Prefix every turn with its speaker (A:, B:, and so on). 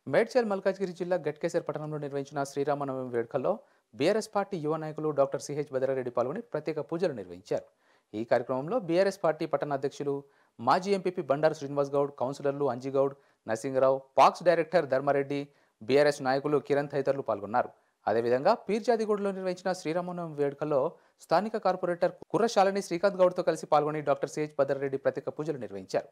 A: మేడ్చల్ మల్కాజ్గిరి జిల్లా గట్కేసర్ పట్టణంలో నిర్వహించిన శ్రీరామనవమి వేడుకల్లో బీఆర్ఎస్ పార్టీ యువ నాయకులు డాక్టర్ సిహెచ్ భద్రారెడ్డి పాల్గొని ప్రత్యేక పూజలు నిర్వహించారు. ఈ కార్యక్రమంలో బీఆర్ఎస్ పార్టీ పట్టణ అధ్యక్షులు మాజీ ఎంపీపీ బండారు శ్రీనివాస్ గౌడ్, కౌన్సిలర్లు అంజిగౌడ్, నరసింగరావు, పాక్స్ డైరెక్టర్ ధర్మారెడ్డి, బీఆర్ఎస్ నాయకులు కిరణ్ తదితరులు పాల్గొన్నారు. అదేవిధంగా పీర్జాదిగూడలో నిర్వహించిన శ్రీరామనవమి వేడుకల్లో స్థానిక కార్పొరేటర్ కుర్రశాలిని శ్రీకాంత్ గౌడ్తో కలిసి పాల్గొని డాక్టర్ సిహెచ్ భద్రారెడ్డి ప్రత్యేక పూజలు నిర్వహించారు.